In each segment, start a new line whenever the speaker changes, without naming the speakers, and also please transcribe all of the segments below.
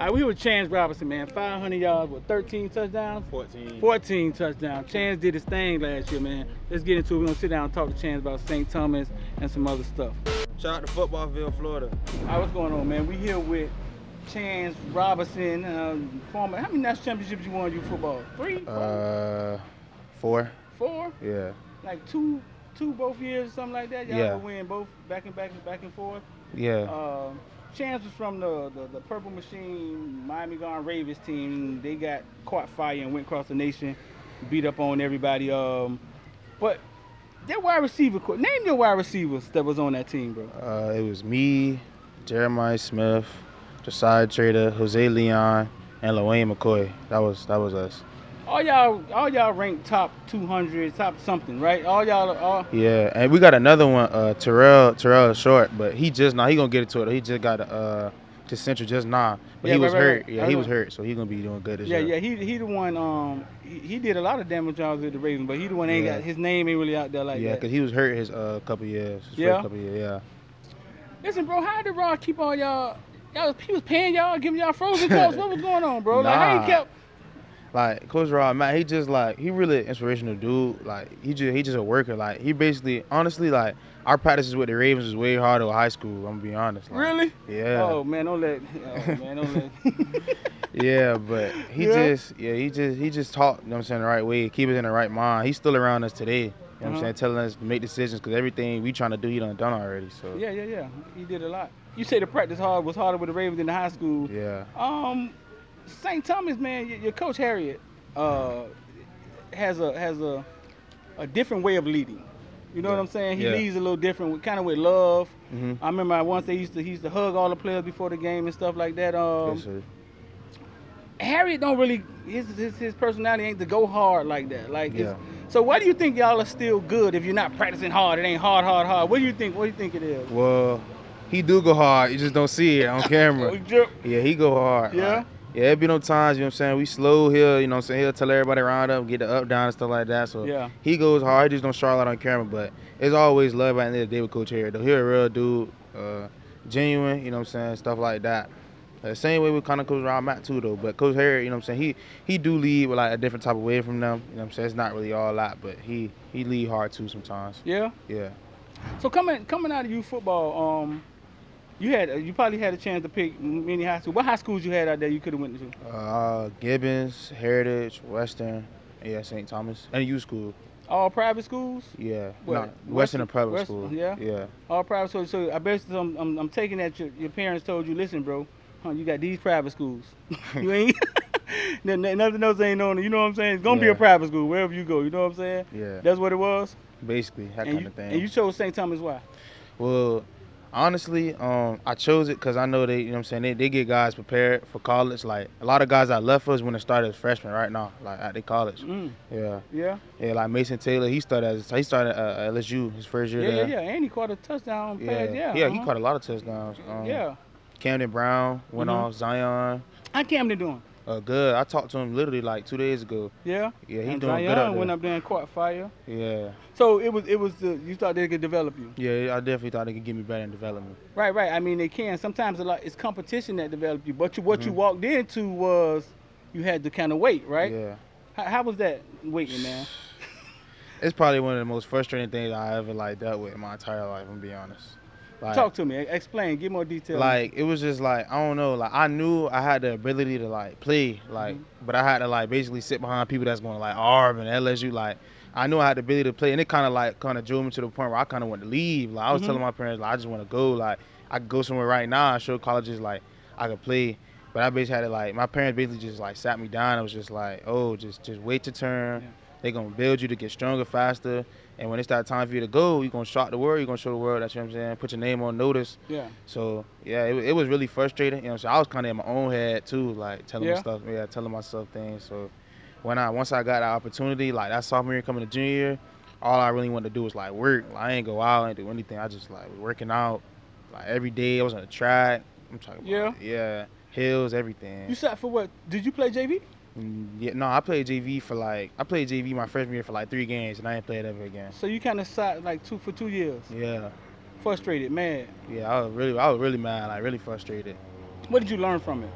All right, we with Chance Robinson, man. 500 yards with 13 touchdowns?
14.
14 touchdowns. Chance did his thing last year, man. Let's get into it. We're going to sit down and talk to Chance about St. Thomas and some other stuff.
Shout out to Footballville, Florida.
All right, what's going on, man? We here with Chance Robinson, former. How many national championships you won in football? 3?
4.
4?
Yeah.
Like two both years, something like that? Y'all win both back and forth?
Yeah.
Chance was from the Purple Machine, Miami Gone Ravens team. They got caught fire and went across the nation, beat up on everybody. But their wide receiver, name your wide receivers that was on that team, bro.
It was me, Jeremiah Smith, Josiah Trader, Jose Leon, and LaWayne McCoy. That was us.
All y'all ranked top 200, top something, right?
Yeah, and we got another one, Terrell Short, but he gonna get it to it. He just got to Central just now, but he was hurt. Yeah, he was hurt, so he gonna be doing good this year.
Yeah, he the one. He did a lot of damage jobs with the Ravens, but he the one ain't got his name ain't really out there like that.
Yeah, because he was hurt his couple years.
Yeah.
Yeah.
Listen, bro, how did Rod keep all y'all? He was paying y'all, giving y'all frozen cups. What was going on, bro? Like how he kept.
Like Coach Rod, man, he really inspirational dude. Like he just a worker. Like he basically, honestly, like our practices with the Ravens was way harder in high school. I'm gonna be honest. Like,
really?
Yeah.
Oh man, don't let.
Yeah, but he just taught. You know what I'm saying, the right way, keep us in the right mind. He's still around us today. You know what I'm saying, telling us to make decisions because everything we trying to do, he done already. So
Yeah. He did a lot. You say the practice was harder with the Ravens than the high school.
Yeah.
St. Thomas, man, your coach Harriet has a different way of leading. You know what I'm saying? He leads a little different, kind of with love. I remember once he used to hug all the players before the game and stuff like that.
Yes, sir.
Harriet don't really his personality ain't to go hard like that. So why do you think y'all are still good if you're not practicing hard? It ain't hard. What do you think? What do you think it is?
Well, he do go hard. You just don't see it on camera. Yeah, he go hard.
Yeah.
Yeah, it be no times, you know what I'm saying, we slow here, you know what I'm saying, he'll tell everybody around him, get the up, down, and stuff like that, so he goes hard, he just don't show a lot on camera, but it's always love at the end of the day with Coach Harriet, though. He's a real dude, genuine, you know what I'm saying, stuff like that. Same way with kind of Coach Rod Matt, too, though, but Coach Harriet, you know what I'm saying, he do lead with, like, a different type of way from them, you know what I'm saying, it's not really all that, but he lead hard, too, sometimes.
Yeah?
Yeah.
So coming out of youth football, you probably had a chance to pick many high schools. What high schools you had out there you could have went to?
Gibbons, Heritage, Western, St. Thomas, and youth school.
All private schools?
Yeah. No, Western and private school.
Yeah?
Yeah.
All private schools. So I bet I'm taking that your parents told you, listen, bro, you got these private schools. You ain't nothing else ain't on it. You know what I'm saying? It's gonna be a private school wherever you go. You know what I'm saying?
Yeah.
That's what it was.
Basically, that kind of thing.
And you chose St. Thomas why?
Well, honestly, I chose it because I know they, you know what I'm saying, they get guys prepared for college. Like, a lot of guys that left us when they started as freshmen right now, like, at the college. Yeah.
Yeah?
Yeah, like Mason Taylor, he started at LSU his first year there.
Yeah, and he caught a touchdown pass,
Yeah, he caught a lot of touchdowns. Camden Brown went off, Zion.
How Camden doing?
Good. I talked to him literally like 2 days ago.
Yeah?
Yeah, he's
doing
good
up
there.
Went up there and caught fire.
Yeah.
So you thought they could develop you?
Yeah, I definitely thought they could get me better in development.
Right. I mean, they can. Sometimes it's competition that develops you. But what you walked into was you had to kind of wait, right?
Yeah.
How was that waiting, man?
It's probably one of the most frustrating things I ever dealt with in my entire life, I'm gonna be honest. Like,
talk to me. Explain. Give more detail.
Like, it was just like, I don't know. Like, I knew I had the ability to play, but I had to basically sit behind people that's going to Arb and LSU. Like, I knew I had the ability to play, and it kind of drove me to the point where I kind of wanted to leave. Like, I was telling my parents, I just want to go. Like, I could go somewhere right now and show colleges I could play. But I basically had to my parents basically just sat me down. It was just just wait your turn. Yeah. They're going to build you to get stronger, faster. And when it's that time for you to go, you're going to shock the world. You're going to show the world, that's what I'm saying, put your name on notice.
Yeah.
So, yeah, it was really frustrating. You know what I'm saying? I was kind of in my own head, too, telling myself things. So, once I got that opportunity, that sophomore year coming to junior year, all I really wanted to do was, work. I ain't go out, I ain't do anything. I just, working out, every day. I was on the track. I'm talking about, hills, everything.
You sat for what? Did you play JV?
Yeah, no, I played JV my freshman year for 3 games, and I ain't played ever again.
So you kind of sat for 2 years.
Yeah.
Frustrated, mad.
Yeah, I was really mad, really frustrated.
What did you learn from it?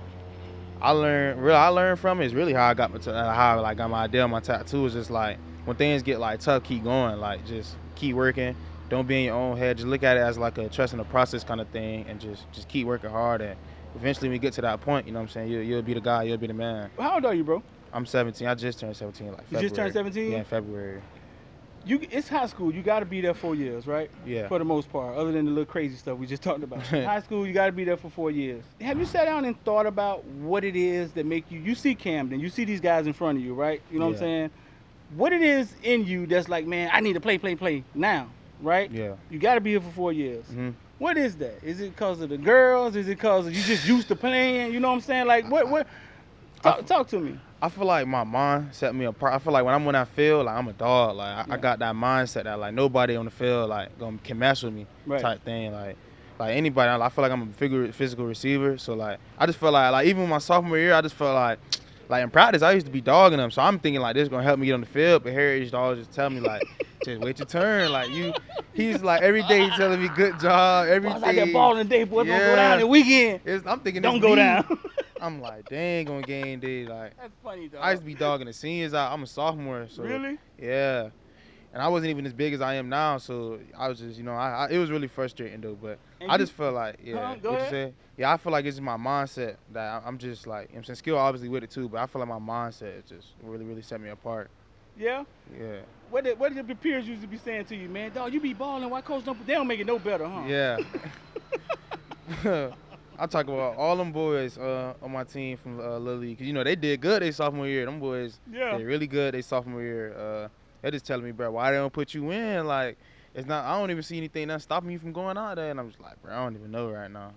I learned from it is really how I got how I got my idea on my tattoo. Is just like when things get like tough, keep going. Like just keep working. Don't be in your own head. Just look at it as like a trust in the process kind of thing, and just keep working hard. And eventually, when you get to that point, you know what I'm saying, you'll be the guy. You'll be the man.
How old are you, bro?
I'm 17. I just turned 17 like February.
You just turned 17?
Yeah, in February.
It's high school. You got to be there 4 years, right?
Yeah.
For the most part, other than the little crazy stuff we just talked about. High school, you got to be there for 4 years. Have you sat down and thought about what it is that make you see Camden, you see these guys in front of you, right? You know what I'm saying? What it is in you that's like, man, I need to play now, right?
Yeah.
You got to be here for 4 years.
Mm-hmm.
What is that? Is it because of the girls? Is it because you just used to playing? You know what I'm saying? Like, what? Talk to me.
I feel like my mind set me apart. I feel like when I'm on that field, like I'm a dog. Like I got that mindset that like nobody on the field like can mess with me type thing. Like anybody, I feel like I'm a physical receiver. So like I just felt like even my sophomore year, I just felt like in practice I used to be dogging them. So I'm thinking like this is gonna help me get on the field. But Harry always just tell me like just wait your turn. Like he's like every day he's telling me good job. Every day.
I got balling today, boy. Don't go down the weekend.
I'm thinking
don't go down.
I'm like, dang, on game day, like.
That's funny, though.
I used to be dogging the seniors out. I'm a sophomore, so.
Really?
Yeah, and I wasn't even as big as I am now, so I was just, it was really frustrating though. But I just felt like,
go ahead.
I feel like it's just my mindset that I'm just like, I'm saying, skill obviously with it too, but I feel like my mindset just really set me apart.
Yeah.
Yeah.
What did your peers used to be saying to you, man? Dog, you be balling. Why coach they don't make it no better, huh?
Yeah. I talk about all them boys on my team from Little League. Cause they did good their sophomore year. Them boys, they really good their sophomore year. They're just telling me, bro, why they don't put you in? Like, it's not. I don't even see anything that's stopping you from going out there. And I'm just like, bro, I don't even know right now.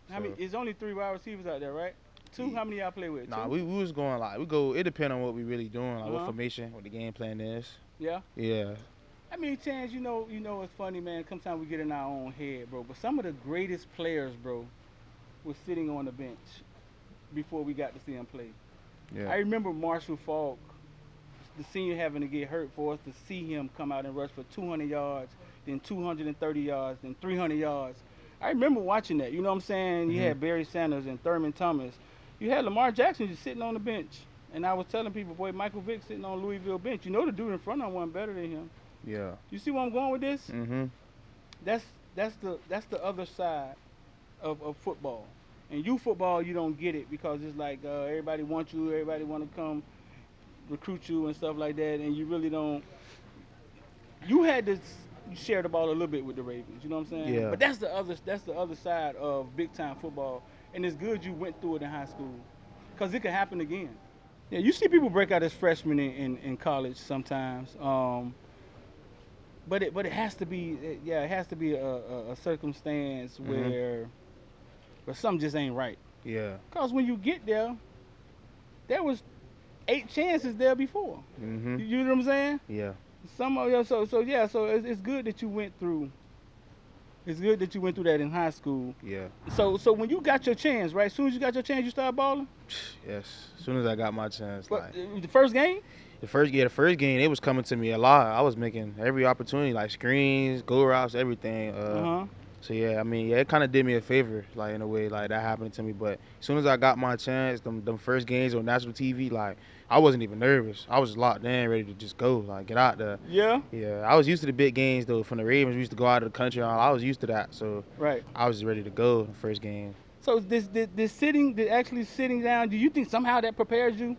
How many? It's only 3 wide receivers out there, right? 2. How many y'all play with?
Nah, we was going we go. It depends on what we really doing, like what formation, what the game plan is.
Yeah.
Yeah.
I mean, Chance, it's funny, man. Sometimes we get in our own head, bro. But some of the greatest players, bro, was sitting on the bench before we got to see him play.
Yeah.
I remember Marshall Falk, the senior, having to get hurt for us to see him come out and rush for 200 yards, then 230 yards, then 300 yards. I remember watching that. You know what I'm saying? You had Barry Sanders and Thurman Thomas. You had Lamar Jackson just sitting on the bench. And I was telling people, boy, Michael Vick sitting on Louisville bench. You know the dude in front of him wasn't better than him.
Yeah.
You see where I'm going with this?
Mm-hmm.
That's the other side of football. And youth football, you don't get it because it's like everybody wants you, everybody want to come recruit you and stuff like that, and you really don't. You had to share the ball a little bit with the Ravens, you know what I'm saying?
Yeah.
But that's the other side of big time football, and it's good you went through it in high school because it could happen again. Yeah, you see people break out as freshmen in college sometimes. But it has to be a circumstance where something just ain't right.
Yeah.
Cause when you get there was 8 chances there before.
Mm-hmm.
You know what I'm saying?
Yeah.
So it's good that you went through. It's good that you went through that in high school.
Yeah.
So when you got your chance, right? As soon as you got your chance, you started balling.
Yes. As soon as I got my chance,
the first game.
The first game, it was coming to me a lot. I was making every opportunity, like screens, go routes, everything. So yeah, I mean, it kind of did me a favor, like in a way, like that happened to me. But as soon as I got my chance, them first games on national TV, like I wasn't even nervous. I was just locked in, ready to just go, like get out there.
Yeah.
Yeah, I was used to the big games though. From the Ravens, we used to go out of the country. I was used to that, so I was just ready to go the first game.
So this actually sitting down, do you think somehow that prepares you?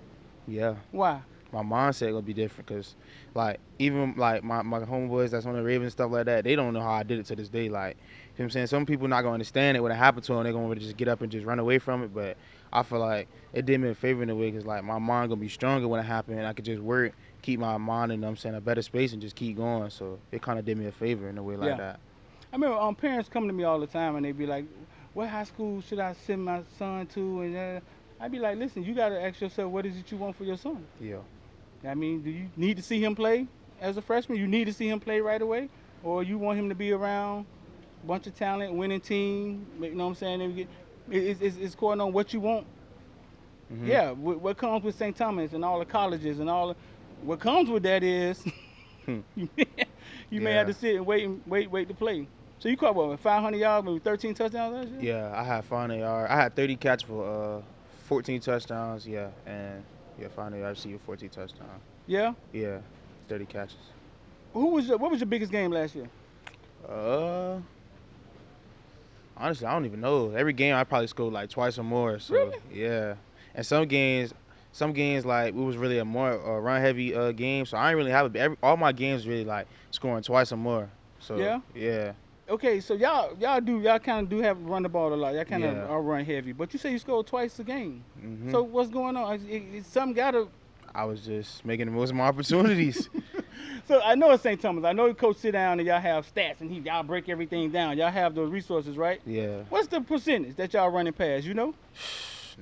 Yeah.
Why?
My mindset gonna be different because, like, even like my homeboys that's on the Ravens stuff like that, they don't know how I did it to this day. Like, you know what I'm saying? Some people not gonna understand it when it happened to them. They're gonna just get up and just run away from it. But I feel like it did me a favor in a way because like my mind gonna be stronger when it happened. And I could just work, keep my mind in, you know what I'm saying, a better space and just keep going. So it kind of did me a favor in a way like that.
I remember parents come to me all the time and they be like, "What high school should I send my son to?" And I'd be like, "Listen, you gotta ask yourself, what is it you want for your son?"
Yeah.
I mean, do you need to see him play as a freshman? You need to see him play right away? Or you want him to be around a bunch of talent, winning team, you know what I'm saying? It's according on what you want. Mm-hmm. Yeah, what comes with St. Thomas and all the colleges and what comes with that is you may have to sit and wait to play. So you caught 500 yards, maybe 13 touchdowns last year?
Yeah, I had 500 yards. I had 30 catches for 14 touchdowns, yeah, and yeah, finally I received 14 touchdowns.
Yeah.
Yeah, 30 catches.
What was your biggest game last year?
Uh, Honestly, I don't even know. Every game I probably scored like twice or more. So
Really?
yeah, and some games like it was really a more run heavy game. So I didn't really have all my games really like scoring twice or more. So yeah.
Okay, so y'all kind of do have run the ball a lot. Y'all kind of
Yeah.
are run heavy, but you say you scored twice a game.
Mhm.
So what's going on? Something gotta.
I was just making the most of my opportunities.
So I know it's St. Thomas. I know the coach sit down and y'all have stats and y'all break everything down. Y'all have those resources, right?
Yeah.
What's the percentage that y'all running past? You know?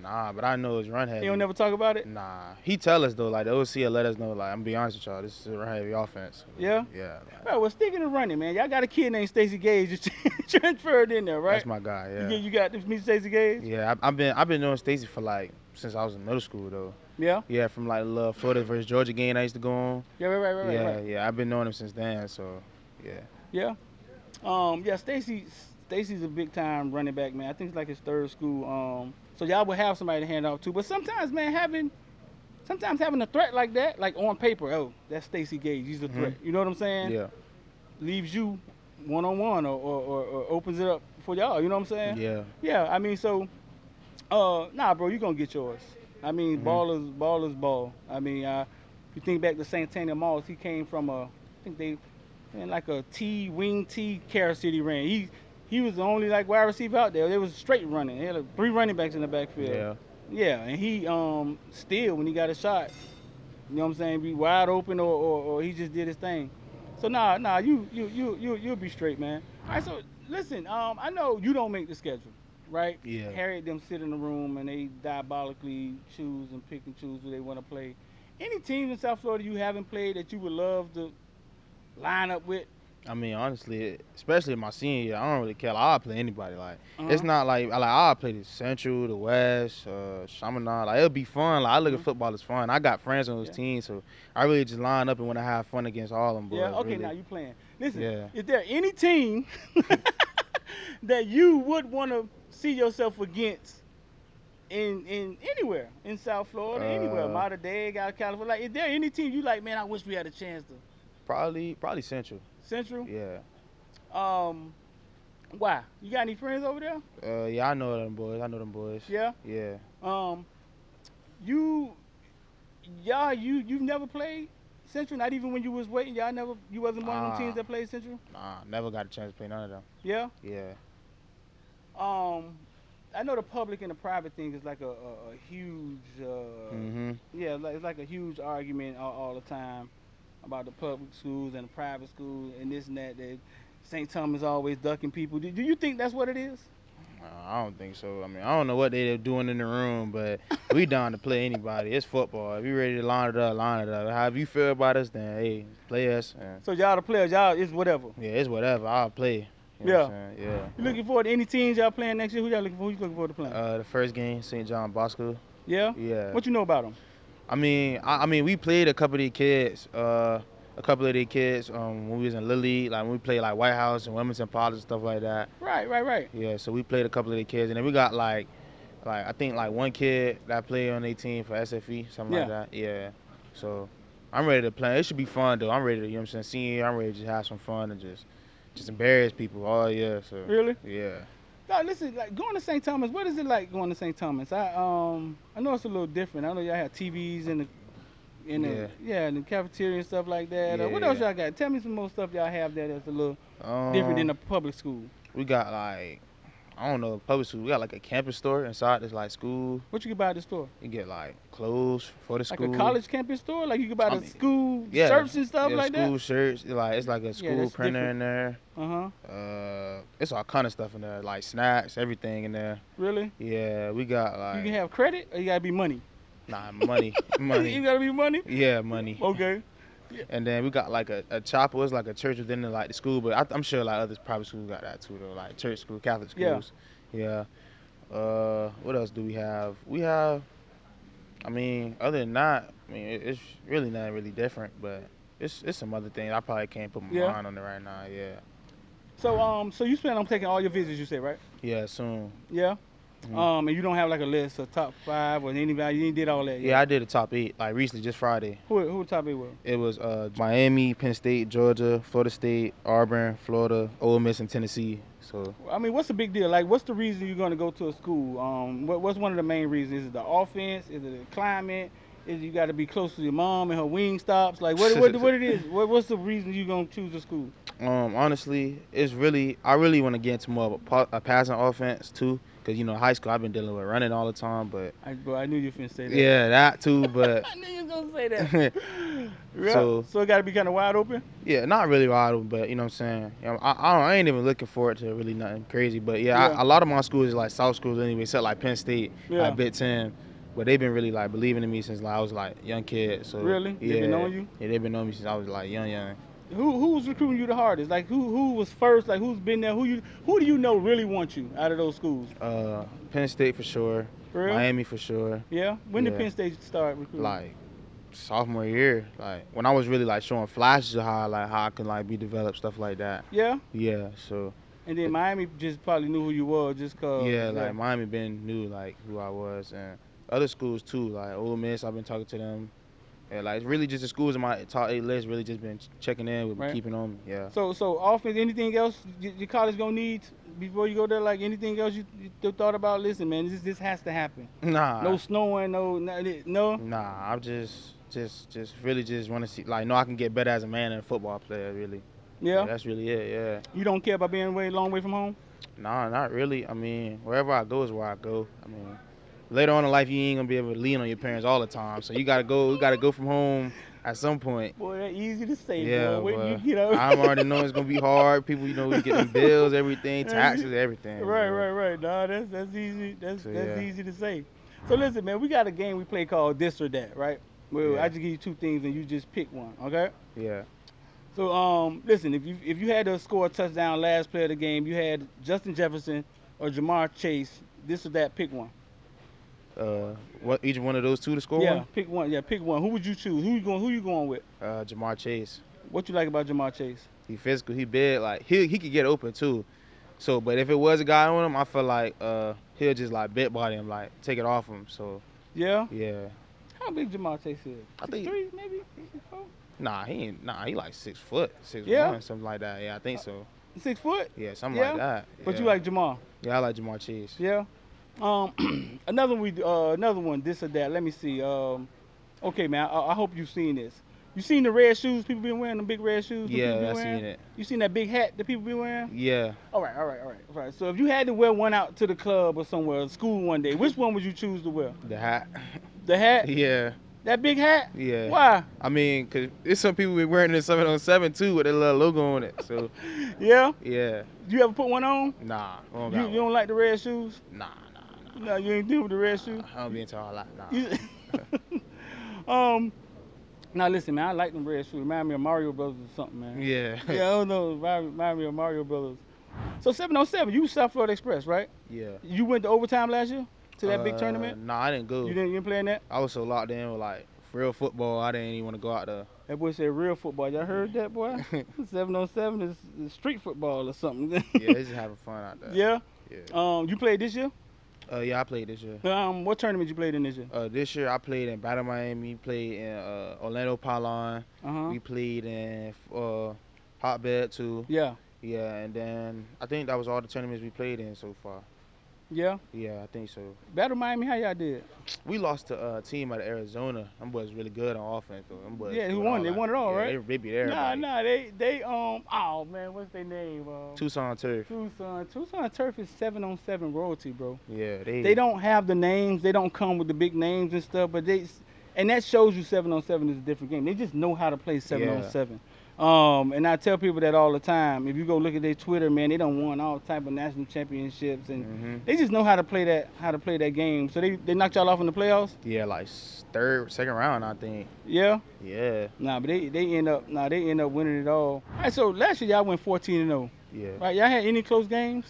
Nah, but I know it's run heavy.
He don't never talk about it?
Nah. He tell us though, like the OC will let us know, like I'm gonna be honest with y'all, this is a run heavy offense.
Yeah?
Yeah.
Well, speaking of running, man, y'all got a kid named Stacey Gage just transferred in there, right?
That's my guy, yeah.
You got to meet Stacey Gage?
Yeah, I've been knowing Stacey for like since I was in middle school though.
Yeah?
Yeah, from like the Florida versus Georgia game I used to go on.
Yeah, right.
Yeah, I've been knowing him since then, so yeah.
Yeah? Yeah, Stacey's a big time running back, man. I think it's like his third school. So y'all would have somebody to hand off to. But sometimes, man, having a threat like that, like on paper, oh, that's Stacey Gage, he's a threat. You know what I'm saying?
Yeah.
Leaves you one-on-one or opens it up for y'all, you know what I'm saying?
Yeah.
Yeah, I mean, so, nah, bro, you gonna get yours. I mean, ball is ball. I mean, if you think back to Santana Moss, he came from I think they ran like a wing T Carol City ran. He was the only like wide receiver out there. They was straight running. They had like 3 running backs in the backfield.
Yeah.
Yeah, and he still when he got a shot, you know what I'm saying, be wide open or he just did his thing. So nah, you'll be straight, man. All right, so listen, I know you don't make the schedule, right?
Yeah.
Harriet them sit in the room and they diabolically choose and pick and choose who they want to play. Any teams in South Florida you haven't played that you would love to line up with?
I mean, honestly, especially in my senior year, I don't really care. Like, I'll play anybody. Like, it's not like I'll play the Central, the West, Chaminade. Like, it'll be fun. Like, I look at football as fun. I got friends on those teams, so I really just line up and want to have fun against all them boys.
Yeah, okay,
really.
now you playing. Listen, is there any team that you would want to see yourself against in anywhere in South Florida, anywhere, Mater Dei, out of California? Like, is there any team you like, man, I wish we had a chance to?
Probably Central.
Central?
Yeah.
Why? You got any friends over there?
Yeah, I know them boys.
Yeah?
Yeah.
You've never played Central? Not even when you was waiting? You wasn't one of them teams that played Central?
Nah, never got a chance to play none of them.
Yeah?
Yeah.
I know the public and the private thing is like a huge, yeah, it's like a huge argument all the time about the public schools and the private schools and this and that St. Thomas always ducking people. Do you think that's what it is?
I don't think so. I mean, I don't know what they're doing in the room, but we down to play anybody. It's football. If you ready to line it up, line it up. However you feel about us, then hey, play us.
So y'all the players, y'all it's whatever.
Yeah, it's whatever. I'll play. You know what I'm saying? Yeah.
You looking forward to any teams y'all playing next year? Who y'all looking for? Who you looking forward to playing?
The first game, St. John Bosco.
Yeah.
Yeah.
What you know about them?
I mean, we played a couple of their kids. When we was in Little League, like when we played like White House and Wilmington Potters and stuff like that.
Right.
Yeah, so we played a couple of their kids, and then we got like I think like one kid that played on their team for SFE, something like that. Yeah. So I'm ready to play. It should be fun though. I'm ready to, you know what I'm saying, senior year, I'm ready to just have some fun and just embarrass people all year. So
really?
Yeah.
No, listen, like going to St. Thomas, what is it like going to St. Thomas? I know it's a little different. I know y'all have TVs in the cafeteria and stuff like that.
Yeah,
what else y'all got? Tell me some more stuff y'all have there that's a little different than a public school.
We got like, I don't know, public school. We got like a campus store inside this like school.
What you can buy at the store?
You get like clothes for the school.
Like a college campus store? Like you can buy the school shirts and stuff like that?
School shirts. It's like a school printer in there. It's all kind of stuff in there, like snacks, everything in there.
Really?
Yeah, we got like.
You can have credit or you gotta be money?
Nah, money.
You gotta be money?
Yeah, money.
Okay.
Yeah. And then we got like a chapel. It's like a church within the schol, but I'm sure like other private schools got that too though, like church school, Catholic schools. Yeah. What else do we have? We have, I mean, other than that, I mean, it's really not really different, but it's some other things I probably can't put my mind on it right now. Yeah.
So you plan on taking all your visits, you say, right?
Yeah, soon.
Yeah.
Mm-hmm.
And you don't have like a list of top 5 or anybody. You did all that yet?
Yeah, I did a top 8 like recently, just Friday.
Who top 8 was?
It was Miami, Penn State, Georgia, Florida State, Auburn, Florida, Ole Miss, and Tennessee. So
I mean, what's the big deal? Like, what's the reason you're going to go to a school? What's one of the main reasons? Is it the offense? Is it the climate? Is you got to be close to your mom and her wing stops? Like, what it is? What's the reason you're going to choose a school?
Honestly, I really want to get into more of a passing offense too, because high school I've been dealing with running all the time, but
I knew you were finna say that.
Yeah, that too, but
I knew you were gonna say that. Yeah. So it got to be kind of wide open.
Yeah, not really wide open, but you know what I'm saying. I ain't even looking forward to really nothing crazy, but a lot of my schools is like South schools anyway, except like Penn State, like Big Ten. But they've been really like believing in me since I was like a young kid. So
really, they've been knowing you.
Yeah, they've been knowing me since I was like young.
Who was recruiting you the hardest? Like who was first? Like who's been there? Who do you know really want you out of those schools?
Penn State for sure.
For real?
Miami for sure.
Yeah. When did Penn State start recruiting?
Like sophomore year. Like when I was really like showing flashes of how I can like be developed, stuff like that.
Yeah.
Yeah. So.
And then Miami just probably knew who you were just cause.
Yeah, like Miami knew like who I was, and other schools too, like Ole Miss. I've been talking to them. Yeah, like really just the schools in my top 8 list. Really just been checking in with me, keeping on me. Yeah.
So offense, anything else your college gonna need before you go there? Like anything else you thought about? Listen, man, this has to happen.
Nah.
No snowing, no.
Nah, I'm just really just want to see like I can get better as a man and a football player. Really.
Yeah.
That's really it. Yeah.
You don't care about being a long way from home?
Nah, not really. I mean, wherever I go is where I go. I mean. Later on in life, you ain't gonna be able to lean on your parents all the time, so you gotta go from home at some point.
Boy, that's easy to say.
Yeah,
boy.
When I'm already know it's gonna be hard. People, we get them bills, everything, taxes, everything.
Right. Nah, that's easy. That's easy to say. So listen, man, we got a game we play called This or That, right? Well, I just give you 2 things and you just pick one, okay?
Yeah.
So listen, if you had to score a touchdown last play of the game, you had Justin Jefferson or Jamar Chase. This or that, pick one.
What each one of those 2 to score?
Yeah, pick one. Yeah, pick one. Who would you choose? Who you going with?
Jamar Chase.
What you like about Jamar Chase?
He physical. He big. Like he could get open too. So, but if it was a guy on him, I feel like he'll just like bit body him, like take it off him. So.
Yeah.
Yeah.
How big Jamar Chase is?
I think
6'3", maybe 6'4".
Nah, he ain't. Nah, he like 6 foot, 6'1", something like that. Yeah, I think so.
6 foot?
Yeah, something like that.
But you like Jamar?
Yeah, I like Jamar Chase.
Yeah. Another one, this or that. Let me see. Okay, man. I hope you've seen this. You seen the red shoes people been wearing? The big red shoes.
Yeah, I seen it.
You seen that big hat that people be wearing?
Yeah.
All right. So if you had to wear one out to the club or somewhere, school one day, which one would you choose to wear?
The hat.
The hat?
Yeah.
That big hat?
Yeah.
Why?
I mean, cause there's some people be wearing it 707 too with a little logo on it. So.
Yeah.
Yeah.
You ever put one on?
Nah.
You don't like the red shoes?
Nah.
No, you ain't deal with the red shoes.
I don't be into all that. Nah.
Now listen, man. I like them red shoes. Remind me of Mario Brothers or something, man.
Yeah.
Yeah, I don't know. Remind me of Mario Brothers. So 707, you was South Florida Express, right?
Yeah.
You went to overtime last year to that big tournament?
Nah, I didn't go.
You didn't play in that?
I was so locked in with like real football. I didn't even want to go out there.
That boy said real football. Y'all heard that, boy? 707 is street football or something.
Yeah, they just having fun out there.
Yeah?
Yeah.
You played this year?
Yeah, I played this year.
What tournament you played in this year?
This year I played in Battle Miami, played in Orlando Pylon.
Uh-huh.
We played in Hotbed too.
Yeah.
Yeah, and then I think that was all the tournaments we played in so far.
Yeah?
Yeah, I think so.
Battle Miami, how y'all did?
We lost to a team out of Arizona. Them boys really good on offense though. Them boys
who won? They won it all, right?
They beat everybody.
Nah, they oh man, what's their name?
Tucson Turf.
Tucson Turf is 7-on-7 royalty, bro.
Yeah,
they don't have the names. They don't come with the big names and stuff, but and that shows you 7-on-7 is a different game. They just know how to play 7-on-7. And I tell people that all the time. If you go look at their Twitter, man, they done won all type of national championships, and they just know how to play that game. So they knocked y'all off in the playoffs.
Yeah, like second round, I think.
Yeah.
Yeah.
Nah, but they end up winning it all. All right, so last year y'all went 14-0.
Yeah.
Right, y'all had any close games?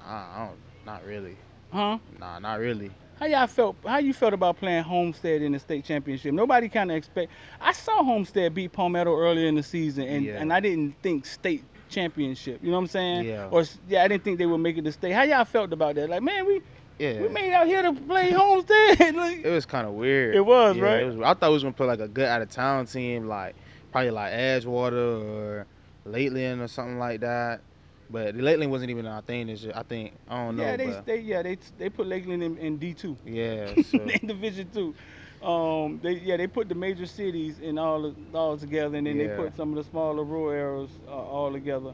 Not really.
Huh?
Nah, not really.
How you felt about playing Homestead in the state championship? Nobody kind of I saw Homestead beat Palmetto earlier in the season, and I didn't think state championship. You know what I'm saying?
Yeah.
Or I didn't think they would make it to state. How y'all felt about that? Like, man, we made out here to play Homestead. Like,
it was kind of weird.
It was,
yeah,
right?
I thought we was gonna play like a good out of town team, like probably like Edgewater or Lakeland or something like that. But Lakeland wasn't even our thing. This year. I think I don't know.
Yeah, they put Lakeland in D2.
Yeah, so.
In Division 2. They put the major cities in all together, and then they put some of the smaller rural areas all together.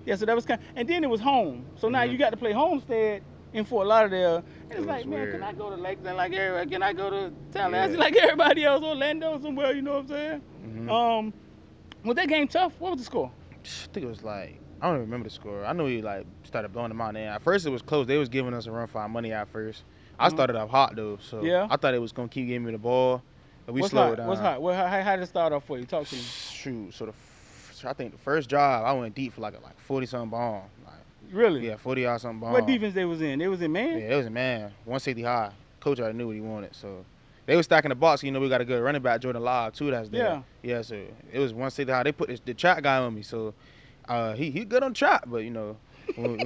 Yeah, so that was and then it was home. So now you got to play Homestead in Fort Lauderdale. And it's like, man, can I go to Lakeland like everybody? Can I go to Tallahassee like everybody else? Orlando somewhere, you know what I'm saying? Was that game tough? What was the score?
I think it was like, I don't even remember the score. I know we like started blowing them out. And at first it was close. They was giving us a run for our money at first. I started off hot though, so I thought it was gonna keep giving me the ball. But we slowed it down.
What's hot? How did it start off for you? Talk to me.
Shoot, so I think the first drive I went deep for like 40-something bomb. Like,
really?
Yeah, 40 something bomb.
What defense they was in? They was in man?
Yeah, it was in man. 160 high. Coach already knew what he wanted, so they was stacking the box. You know, we got a good running back, Jordan Love too. That's there. Yeah. So it was 160 high. They put the trap guy on me, so he good on trap, but you know, when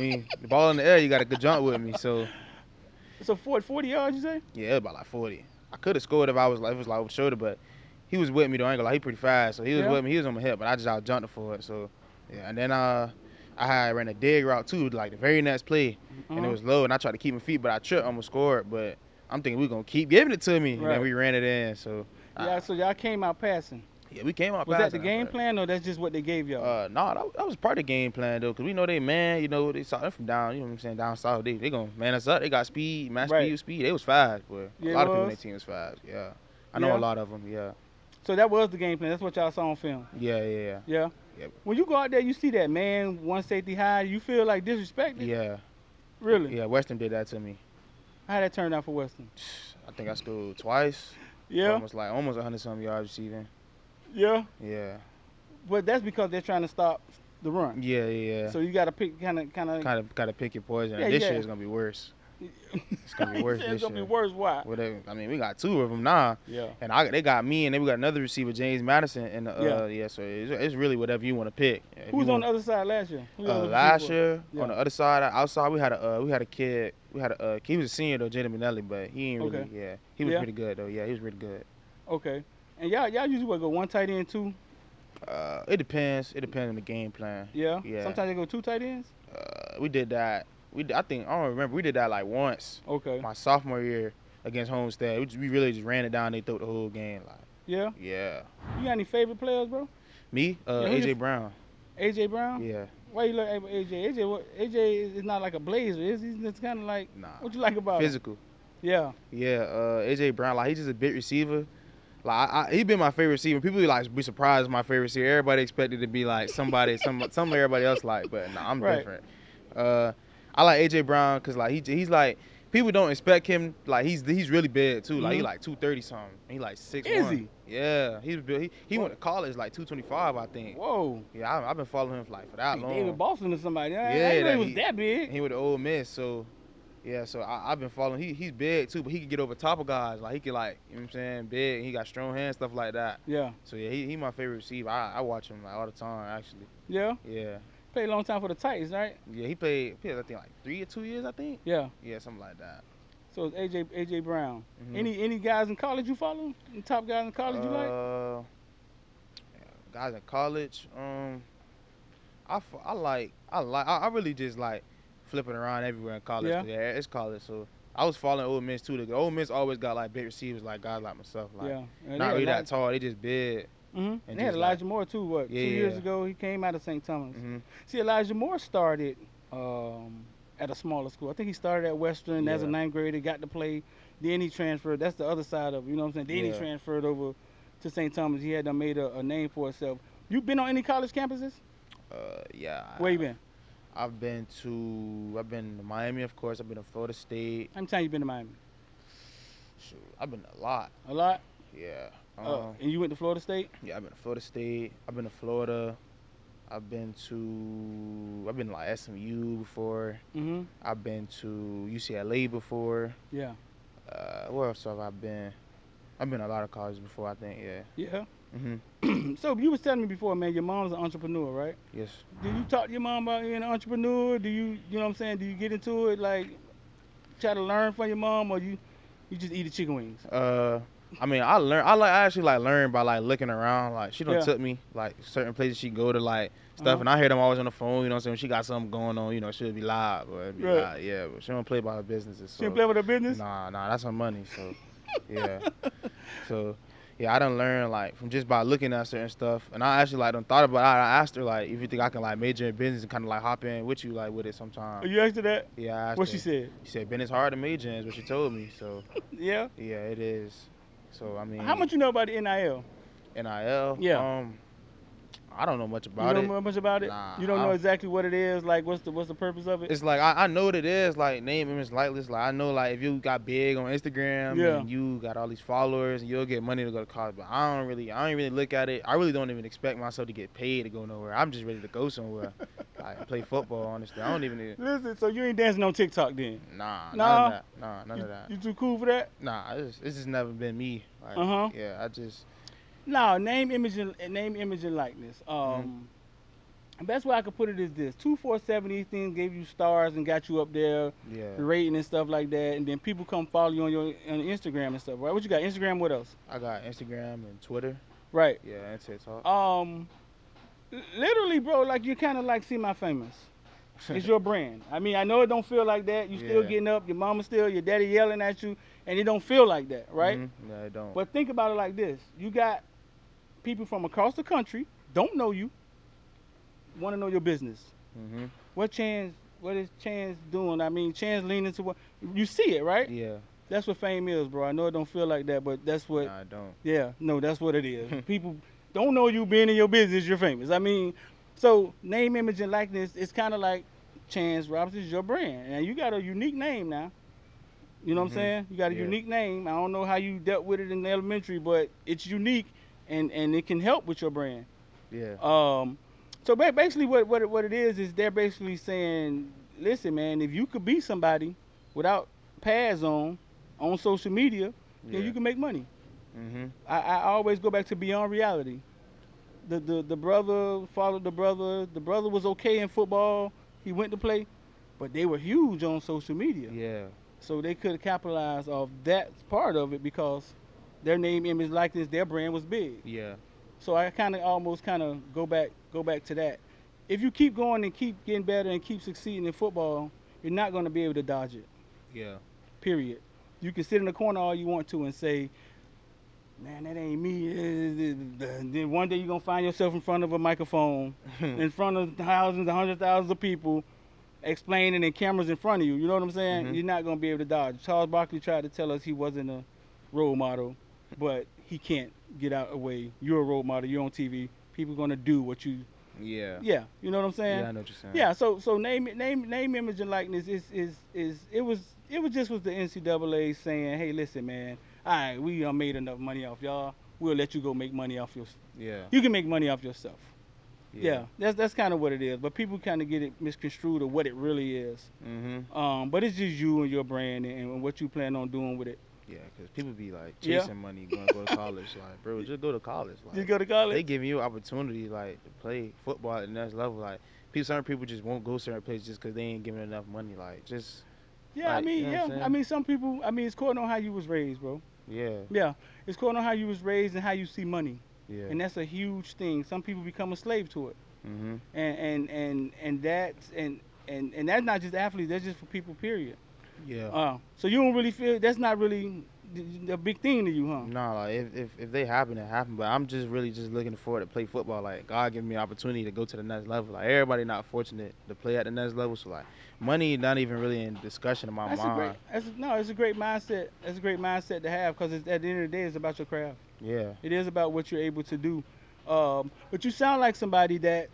the ball in the air, you got a good jump with me, so.
So 40 yards, you say?
Yeah, it was about like 40. I could have scored if it was like over shoulder, but he was with me though. I ain't gonna lie, he pretty fast, so he was with me. He was on my hip, but I just out jumped him for it. So yeah, and then I ran a dig route too, like the very next play, and it was low, and I tried to keep my feet, but I tripped, almost scored. But I'm thinking we're gonna keep giving it to me, and then we ran it in. So
so y'all came out passing.
Yeah, we came out.
Was that the game plan, or that's just what they gave y'all?
No, that was part of the game plan though, cause we know they man. You know, they saw them from down. You know what I'm saying? Down south, they gonna man us up. They got speed, speed. They was fast, but a lot of people in their team was fast. Yeah, I know a lot of them. Yeah.
So that was the game plan. That's what y'all saw on film.
Yeah.
Yeah. When you go out there, you see that man, one safety high. You feel like disrespected?
Yeah.
Really?
Yeah. Western did that to me.
How that turned out for Western?
I think I scored twice.
Yeah.
Almost 100-something yards receiving.
Yeah.
Yeah.
But that's because they're trying to stop the run.
Yeah.
So you got to pick kind of
gotta pick your poison.
Yeah,
this year is gonna be worse. It's gonna be worse.
It's gonna be worse. Why?
I mean, we got two of them now.
Yeah.
And they got me, and then we got another receiver, James Madison. And so it's really whatever you want to pick.
Who was on the other side last year?
Last year on the other side, outside, we had a kid. He was a senior though, Jaden Minnelli, but he ain't really. Yeah. He was pretty good though. Yeah, he was really good.
Okay. And y'all usually go one tight end, two?
It depends. It depends on the game plan.
Yeah. Sometimes they go two tight ends.
We did that. I don't remember. We did that like once.
Okay.
My sophomore year against Homestead, we really just ran it down. They threw the whole game. Like.
Yeah.
Yeah.
You got any favorite players, bro?
Me? AJ Brown.
AJ Brown?
Yeah.
Why you like AJ? AJ is not like a blazer, is he? It's kind of like.
Nah.
What you like about
physical.
him? Yeah.
Yeah. AJ Brown, like he's just a big receiver. Like he been my favorite receiver. People be surprised at my favorite receiver. Everybody expected to be like somebody, some everybody else like, but nah, I'm different. I like AJ Brown because like he's like people don't expect him like he's really big too. Like he like 230 something. He like 6'1".
Is he?
Yeah, he's big. He went to college like 225, I think.
Whoa.
Yeah, I've been following him for that long.
David Boston or somebody.
Yeah,
I didn't know he was that big.
He went to Ole Miss, so. Yeah, so I've been following. He's big too, but he can get over top of guys. Like he can you know what I'm saying, big. He got strong hands, stuff like that.
Yeah.
So yeah, he my favorite receiver. I watch him like all the time actually.
Yeah.
Yeah.
Played a long time for the Titans, right?
Yeah, he played I think like 3 or 2 years, I think.
Yeah.
Yeah, something like that.
So it's AJ Brown. Any guys in college you follow? Any top guys in college you like?
Guys in college, I really just like flipping around everywhere in college.
Yeah.
Yeah, it's college, so I was following Ole Miss too. The Ole Miss always got like big receivers, like guys like myself. Like, not really that tall. They just big.
And they had Elijah Moore too. 2 years ago, he came out of St. Thomas. See, Elijah Moore started at a smaller school. I think he started at Western as a 9th grader, got to play. Then he transferred. That's the other side of it. You know what I'm saying? Then he transferred over to St. Thomas. He had done made a name for himself. You been on any college campuses?
Yeah.
Where you been?
I've been to Miami, of course. I've been to Florida State.
How many times you been to Miami?
Shoot, I've been a lot.
A lot?
Yeah.
And you went to Florida State?
Yeah, I've been to Florida State. I've been to Florida. I've been to like SMU before. I've been to UCLA before.
Yeah.
Where else have I been? I've been to a lot of colleges before, I think, yeah.
Yeah. So you was telling me before, man, your mom's an entrepreneur, right?
Yes.
Do you talk to your mom about being an entrepreneur? Do you know what I'm saying? Do you get into it, like, try to learn from your mom, or you just eat the chicken wings?
I mean, I actually like learn by like looking around. Like she done took me like certain places she go to like stuff, and I hear them always on the phone. You know what I'm saying? When she got something going on, you know, she'll be live, or it'd be live, yeah. But she don't play by her businesses. So.
She don't play with her business?
Nah, that's her money. So, yeah. So, yeah, I done learned like from just by looking at certain stuff, and I actually like done thought about it. I asked her like if you think I can like major in business and kind of like hop in with you like with it sometime.
You asked her that?
Yeah, I asked
what
her.
She said?
She said business hard to major in is what she told me. So.
Yeah.
Yeah, it is. So I mean.
How much you know about the NIL?
NIL?
Yeah.
I don't know much about it.
You don't know much about it?
Nah.
You don't know exactly what it is? Like, what's the purpose of it?
It's like, I know what it is, like, name, image, likeness. Like, I know, like, if you got big on Instagram and you got all these followers, you'll get money to go to college. But I don't really look at it. I really don't even expect myself to get paid to go nowhere. I'm just ready to go somewhere. Like, play football, honestly. I don't even...
Listen, so you ain't dancing on TikTok then?
Nah, none of that. Nah, none of that.
You too cool for that?
Nah, it's just never been me. Like, yeah, I just...
No, name, image, and likeness. The best way I could put it is this: 247, these things gave you stars and got you up there, the rating and stuff like that, and then people come follow you on Instagram and stuff, right? What you got? Instagram? What else?
I got Instagram and Twitter.
Right.
Yeah, and TikTok.
Literally, bro, like you kind of like See My Famous. It's your brand. I mean, I know it don't feel like that. You still getting up, your mama still, your daddy yelling at you, and it don't feel like that, right?
No, it don't.
But think about it like this: you got people from across the country don't know you, want to know your business. What is Chance doing? I mean, Chance leaning to what you see it, right?
Yeah.
That's what fame is, bro. I know it don't feel like that, but that's what.
Nah, I don't.
Yeah, no, that's what it is. People don't know you being in your business, you're famous. I mean, so name, image, and likeness. It's kind of like Chance Robinson is your brand, and you got a unique name now. You know what I'm saying? You got a unique name. I don't know how you dealt with it in the elementary, but it's unique, and it can help with your brand.
Yeah.
So basically what it is they're basically saying, listen, man, if you could be somebody without pads on social media, then you can make money. I always go back to beyond reality. The brother followed the brother. The brother was okay in football. He went to play, but they were huge on social media.
Yeah.
So they could capitalize off that part of it because their name, image, likeness, their brand was big.
Yeah.
So I almost go back to that. If you keep going and keep getting better and keep succeeding in football, you're not going to be able to dodge it.
Yeah.
Period. You can sit in the corner all you want to and say, man, that ain't me. Then one day you're going to find yourself in front of a microphone, in front of thousands, hundreds of thousands of people, explaining, and cameras in front of you. You know what I'm saying? You're not going to be able to dodge. Charles Barkley tried to tell us he wasn't a role model, but he can't get out of the way. You're a role model. You're on TV. People are going to do what you...
Yeah.
Yeah. You know what I'm saying?
Yeah, I know what you're saying.
Yeah. So name, image, and likeness it was just the NCAA saying, hey, listen, man, all right, we made enough money off y'all. We'll let you go make money off your...
Yeah.
You can make money off yourself. Yeah. That's kind of what it is. But people kind of get it misconstrued of what it really is. But it's just you and your brand and what you plan on doing with it.
Yeah, because people be like chasing money, going to go to college. Like, bro, just go to college. Like,
just go to college.
They giving you opportunity, like, to play football at the next level. Like, certain people just won't go certain places just because they ain't giving enough money. Like, just.
Yeah, like, I mean, some people. I mean, it's according on how you was raised, bro.
Yeah.
Yeah, it's according on how you was raised and how you see money.
Yeah.
And that's a huge thing. Some people become a slave to it. And that's not just athletes. That's just for people. Period.
Yeah.
So you don't really feel that's not really a big thing to you, huh?
Nah, like if they happen, it happen. But I'm just really just looking forward to play football. Like, God gave me an opportunity to go to the next level. Like, everybody not fortunate to play at the next level. So, like, money not even really in discussion in my mind.
It's a great mindset. It's a great mindset to have because at the end of the day, it's about your craft.
Yeah.
It is about what you're able to do. But you sound like somebody that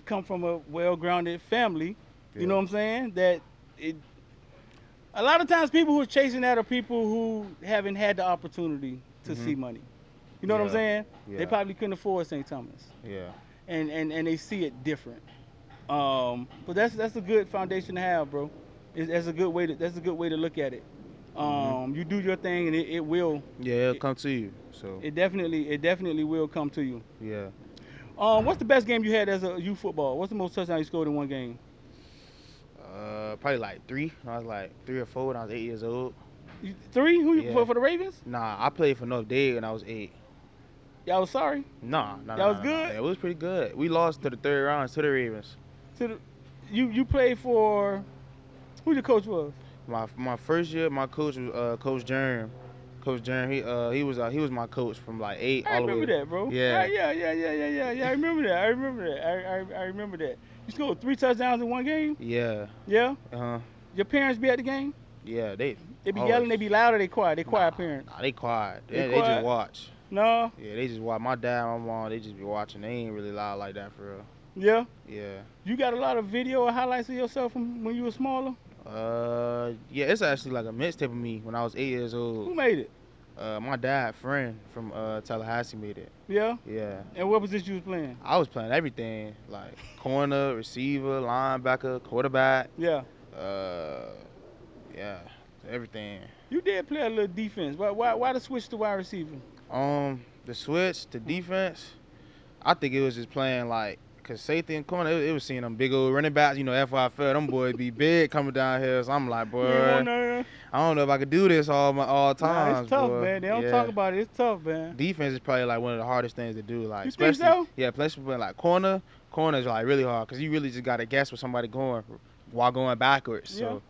come from a well-grounded family. You know what I'm saying? A lot of times people who are chasing that are people who haven't had the opportunity to see money. You know what I'm saying?
Yeah.
They probably couldn't afford St. Thomas.
Yeah.
And they see it different. But that's a good foundation to have, bro. That's a good way to look at it. You do your thing, and it will.
Yeah, it'll come to you. So
It definitely will come to you.
yeah.
What's the best game you had as a youth football? What's the most touchdowns you scored in one game?
Probably like 3. I was like 3 or 4 when I was 8 years old.
3? Who you
Yeah.
for the Ravens?
Nah, I played for Notre Dame when I was 8.
Y'all was sorry.
Nah.
That was good?
Yeah, it was pretty good. We lost to the 3rd round to the Ravens.
You played for who the coach was?
My first year, my coach was Coach Jerm. Coach Jerm, he was my coach from like 8
I
all the way.
remember that, bro.
Yeah.
Yeah. I remember that. I remember that. You scored 3 touchdowns in one game?
Yeah.
Yeah.
Uh-huh.
Your parents be at the game?
Yeah, they
They be
always.
yelling, they be loud, or they quiet? They quiet parents.
Nah, they quiet.
They
They
quiet?
just watch.
No.
Yeah, they just watch. My dad, my mom, they just be watching. They ain't really loud like that for real.
Yeah.
Yeah.
You got a lot of video or highlights of yourself from when you were smaller?
Yeah, it's actually like a mixtape of me when I was 8 years
Who
old.
made it?
My dad, friend from Tallahassee made it.
Yeah.
Yeah.
And what position you was playing?
I was playing everything, like corner, receiver, linebacker, quarterback.
Yeah.
Yeah, everything.
You did play a little defense. Why the switch to wide receiver?
The switch to defense, I think it was just playing like, cause safety and corner, it was seeing them big old running backs. You know, FYFL, them boys be big coming down here. So I'm like, boy, I don't know if I could do this all times.
Nah, it's tough,
boy.
man. They don't talk about it. It's tough, man.
Defense is probably like one of the hardest things to do. Like,
You think so?
Yeah, especially like corner. Corner is like really hard, cause you really just gotta guess where somebody going while going backwards.
Yeah.
So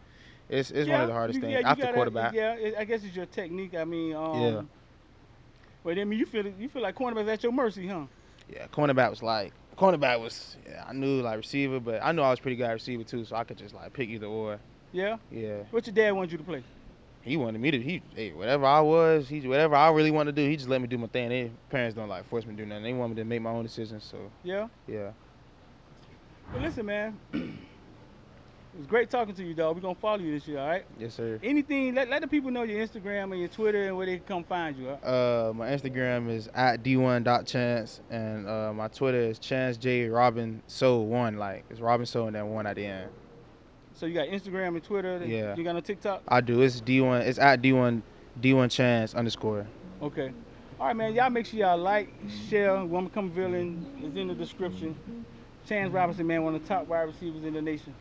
it's one of the hardest things after quarterback.
Yeah, I guess it's your technique. I mean,
Yeah.
But I mean, you feel like cornerback's at your mercy, huh?
Yeah, cornerback was yeah, I knew like receiver, but I knew I was pretty good at receiver too, so I could just like pick either or.
Yeah.
Yeah.
What your dad wanted you to play?
He wanted me to whatever I was, whatever I really wanted to do, he just let me do my thing. Their parents don't like force me to do nothing. They want me to make my own decisions, so
Yeah.
yeah.
Well, listen, man. It was great talking to you, dog. We're gonna follow you this year, all right?
Yes, sir.
Anything, let the people know your Instagram and your Twitter and where they can come find you.
My Instagram is @d1.chance and my Twitter is chancejrobinso1, like it's Robinso and then 1 at the end.
So you got Instagram and Twitter.
Yeah.
You got no TikTok?
I do. It's D1. It's @d1chance_.
Okay. All right, man. Y'all make sure y'all like, share. Woman Come Villain is in the description. Chance Robinson, man, one of the top wide receivers in the nation.